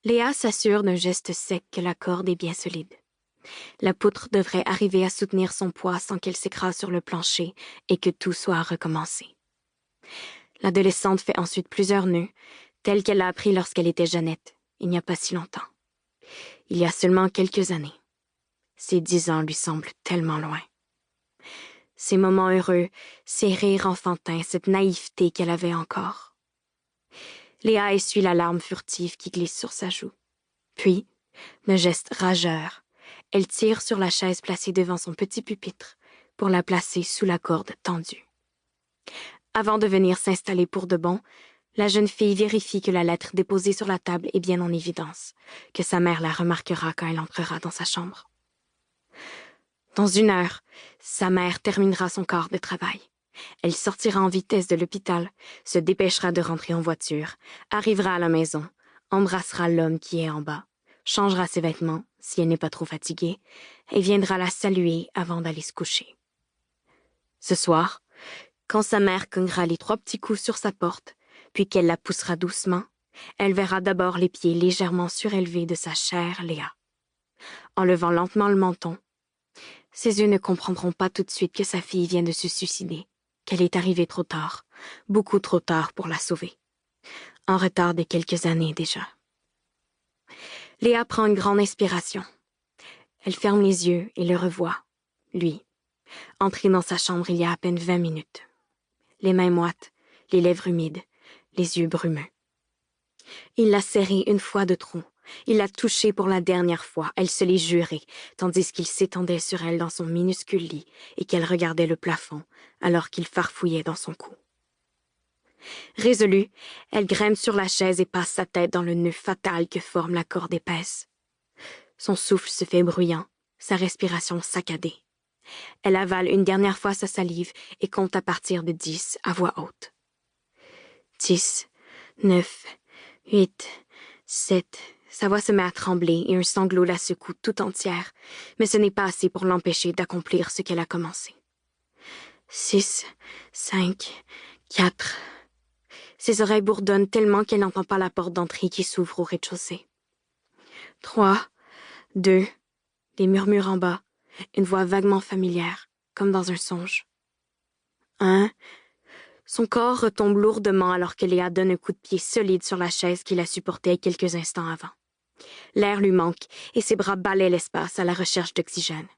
Léa s'assure d'un geste sec que la corde est bien solide. La poutre devrait arriver à soutenir son poids sans qu'elle s'écrase sur le plancher et que tout soit à recommencer. L'adolescente fait ensuite plusieurs nœuds, tels qu'elle l'a appris lorsqu'elle était jeunette, il n'y a pas si longtemps. Il y a seulement quelques années. Ces 10 ans lui semblent tellement loin. Ces moments heureux, ces rires enfantins, cette naïveté qu'elle avait encore. Léa essuie la larme furtive qui glisse sur sa joue. Puis, d'un geste rageur, elle tire sur la chaise placée devant son petit pupitre pour la placer sous la corde tendue. Avant de venir s'installer pour de bon, la jeune fille vérifie que la lettre déposée sur la table est bien en évidence, que sa mère la remarquera quand elle entrera dans sa chambre. Dans 1 heure, sa mère terminera son quart de travail. Elle sortira en vitesse de l'hôpital, se dépêchera de rentrer en voiture, arrivera à la maison, embrassera l'homme qui est en bas, changera ses vêtements, si elle n'est pas trop fatiguée, et viendra la saluer avant d'aller se coucher. Ce soir, quand sa mère cognera les 3 petits coups sur sa porte, puis qu'elle la poussera doucement, elle verra d'abord les pieds légèrement surélevés de sa chère Léa. En levant lentement le menton, ses yeux ne comprendront pas tout de suite que sa fille vient de se suicider, qu'elle est arrivée trop tard, beaucoup trop tard pour la sauver. En retard de quelques années déjà. Léa prend une grande inspiration. Elle ferme les yeux et le revoit, lui, entré dans sa chambre il y a à peine 20 minutes. Les mains moites, les lèvres humides, les yeux brumeux. Il l'a serrée 1 fois de trop. Il l'a touchée pour la dernière fois, elle se l'est juré, tandis qu'il s'étendait sur elle dans son minuscule lit et qu'elle regardait le plafond alors qu'il farfouillait dans son cou. Résolue, elle grimpe sur la chaise et passe sa tête dans le nœud fatal que forme la corde épaisse. Son souffle se fait bruyant, sa respiration saccadée. Elle avale une dernière fois sa salive et compte à partir de 10 à voix haute. 10, 9, 8, 7... Sa voix se met à trembler et un sanglot la secoue tout entière, mais ce n'est pas assez pour l'empêcher d'accomplir ce qu'elle a commencé. 6, 5, 4... Ses oreilles bourdonnent tellement qu'elle n'entend pas la porte d'entrée qui s'ouvre au rez-de-chaussée. 3, 2... Des murmures en bas, une voix vaguement familière, comme dans un songe. 1... Son corps retombe lourdement alors que Léa donne un coup de pied solide sur la chaise qui la supportait quelques instants avant. L'air lui manque et ses bras balaient l'espace à la recherche d'oxygène.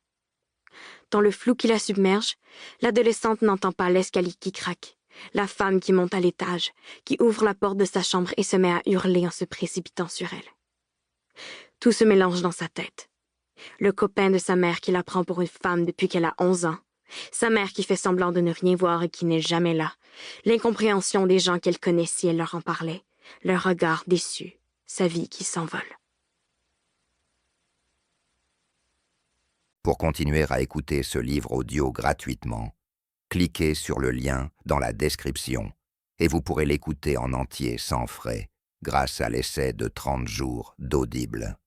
Dans le flou qui la submerge, l'adolescente n'entend pas l'escalier qui craque, la femme qui monte à l'étage, qui ouvre la porte de sa chambre et se met à hurler en se précipitant sur elle. Tout se mélange dans sa tête. Le copain de sa mère qui la prend pour une femme depuis qu'elle a 11 ans, sa mère qui fait semblant de ne rien voir et qui n'est jamais là, l'incompréhension des gens qu'elle connaît si elle leur en parlait, leur regard déçu, sa vie qui s'envole. Pour continuer à écouter ce livre audio gratuitement, cliquez sur le lien dans la description et vous pourrez l'écouter en entier sans frais grâce à l'essai de 30 jours d'Audible.